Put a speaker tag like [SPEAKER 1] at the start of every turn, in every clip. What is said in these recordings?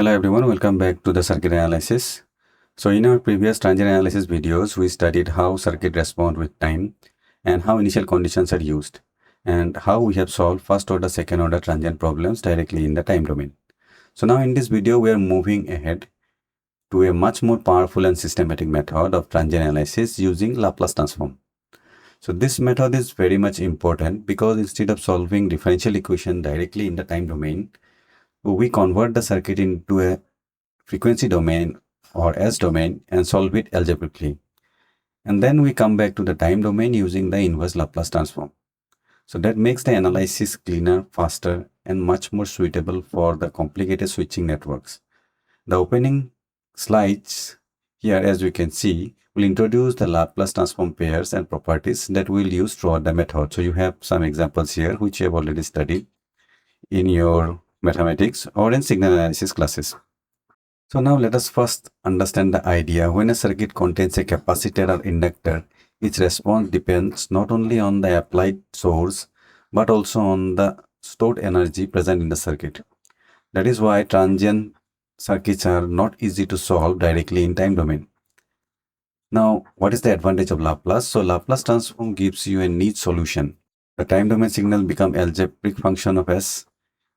[SPEAKER 1] Hello everyone, welcome back to the circuit analysis. So in our previous transient analysis videos, we studied how circuit respond with time and how initial conditions are used and how we have solved first order, second order transient problems directly in the time domain. So now in this video, we are moving ahead to a much more powerful and systematic method of transient analysis using Laplace transform. So this method is very much important because instead of solving differential equation directly in the time domain, we convert the circuit into a frequency domain or S domain and solve it algebraically. And then we come back to the time domain using the inverse Laplace transform. So that makes the analysis cleaner, faster, and much more suitable for the complicated switching networks. The opening slides here, as we can see, will introduce the Laplace transform pairs and properties that we'll use throughout the method. So you have some examples here which you have already studied in your mathematics or in signal analysis classes. So now let us first understand the idea. When a circuit contains a capacitor or inductor, its response depends not only on the applied source, but also on the stored energy present in the circuit. That is why transient circuits are not easy to solve directly in time domain. Now, what is the advantage of Laplace? So Laplace transform gives you a neat solution. The time domain signal becomes algebraic function of S.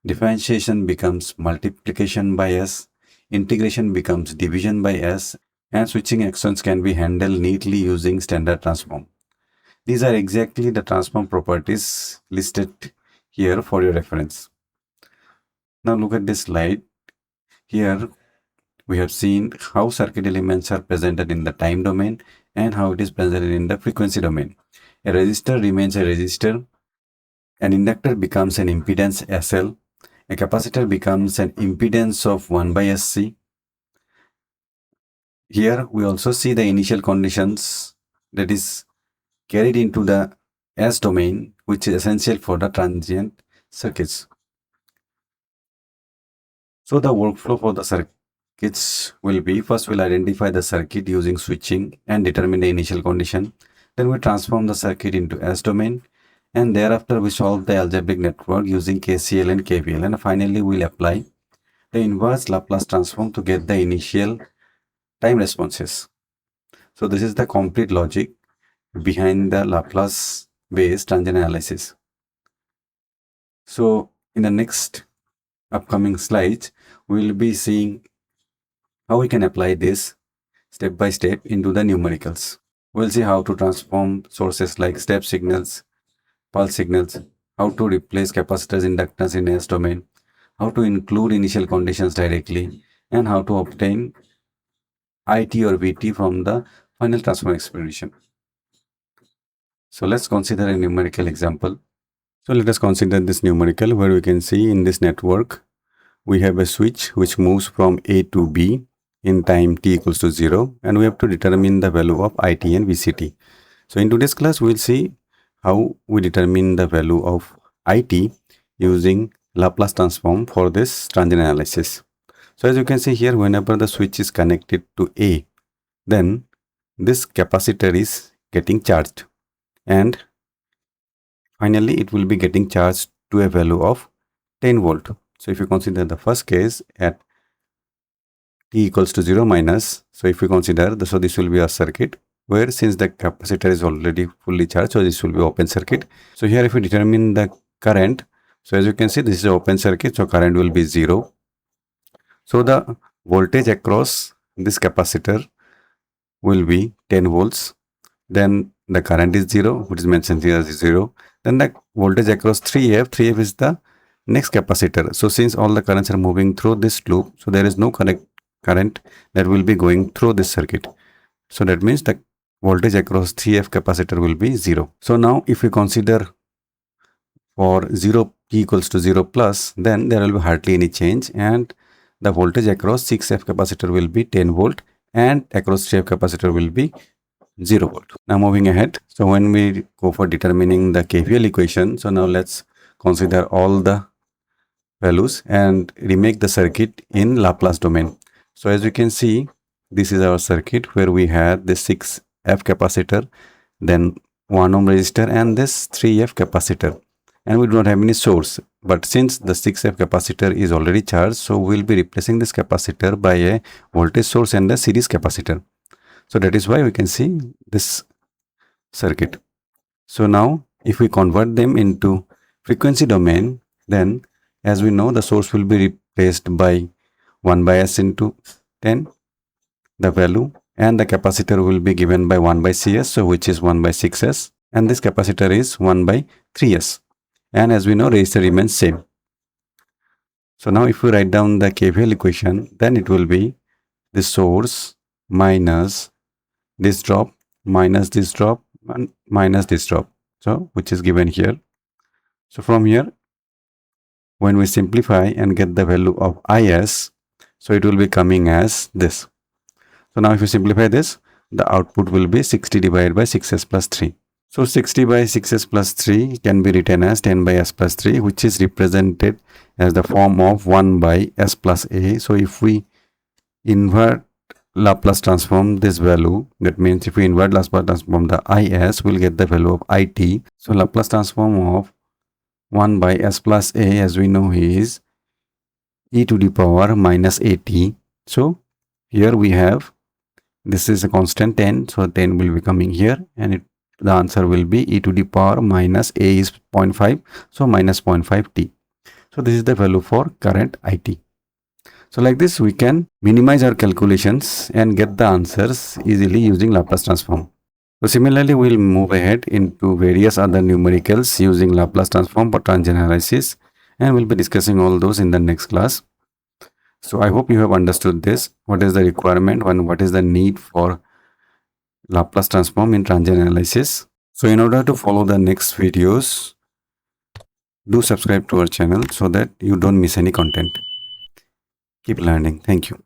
[SPEAKER 1] Differentiation becomes multiplication by S. Integration becomes division by S, and switching actions can be handled neatly using standard transform. These are exactly the transform properties listed here for your reference. Now look at this slide. Here we have seen how circuit elements are presented in the time domain and how it is presented in the frequency domain. A resistor remains a resistor. An inductor becomes an impedance SL. A capacitor becomes an impedance of 1 by SC. Here we also see the initial conditions that is carried into the S domain, which is essential for the transient circuits. So the workflow for the circuits will be, first we'll identify the circuit using switching and determine the initial condition. Then we transform the circuit into S domain, and thereafter we solve the algebraic network using KCL and KVL, and finally we'll apply the inverse Laplace transform to get the initial time responses. So this is the complete logic behind the Laplace based transient analysis. So in the next upcoming slides, we will be seeing how we can apply this step by step into the numericals. We'll see how to transform sources like step signals, pulse signals, how to replace capacitors, inductors in S domain, how to include initial conditions directly, and how to obtain IT or VT from the final transform expression. So let's consider a numerical example. So let us consider this numerical where we can see in this network, we have a switch which moves from A to B in time t equals to 0, and we have to determine the value of IT and VCT. So in today's class, we will see how we determine the value of IT using Laplace transform for this transient analysis. So as you can see here, whenever the switch is connected to A, then this capacitor is getting charged, and finally it will be getting charged to a value of 10 volt. So if you consider the first case at t equals to 0 minus, so if we consider so this will be a circuit where since the capacitor is already fully charged, so this will be open circuit. So here if we determine the current, so as you can see this is an open circuit, so current will be 0. So the voltage across this capacitor will be 10 volts. Then the current is 0, which is mentioned here as 0. Then the voltage across 3F is the next capacitor. So since all the currents are moving through this loop, so there is no current that will be going through this circuit. So that means the voltage across 3F capacitor will be 0. So now if we consider for 0 t equals to 0 plus, then there will be hardly any change, and the voltage across 6F capacitor will be 10 volt and across 3F capacitor will be 0 volt. Now moving ahead, so when we go for determining the KVL equation, so now let's consider all the values and remake the circuit in Laplace domain. So as you can see, this is our circuit where we had this 6F capacitor, then 1 ohm resistor and this 3F capacitor, and we do not have any source. But since the 6F capacitor is already charged, so we'll be replacing this capacitor by a voltage source and a series capacitor. So that is why we can see this circuit. So now if we convert them into frequency domain, then as we know, the source will be replaced by 1 by S into 10, the value, and the capacitor will be given by 1 by Cs, so which is 1 by 6S, and this capacitor is 1 by 3S. And as we know, resistor remains same. So now if we write down the KVL equation, then it will be this source minus this drop minus this drop and minus this drop, so which is given here. So from here, when we simplify and get the value of Is, so it will be coming as this. So now if you simplify this, the output will be 60 divided by 6s plus 3. So 60 by 6s plus 3 can be written as 10 by s plus 3, which is represented as the form of 1 by s plus a. So if we invert Laplace transform this value, that means if we invert Laplace transform the Is, we'll get the value of It. So Laplace transform of 1 by s plus a, as we know, is e to the power minus at. So here we have, this is a constant 10, so 10 will be coming here, and the answer will be e to the power minus a is 0.5, so minus 0.5 t. So this is the value for current It. So like this, we can minimize our calculations and get the answers easily using Laplace transform. So similarly, we'll move ahead into various other numericals using Laplace transform for transient analysis, and we'll be discussing all those in the next class. So I hope you have understood this. What is the requirement and what is the need for Laplace transform in transient analysis. So in order to follow the next videos, do subscribe to our channel so that you don't miss any content. Keep learning. Thank you.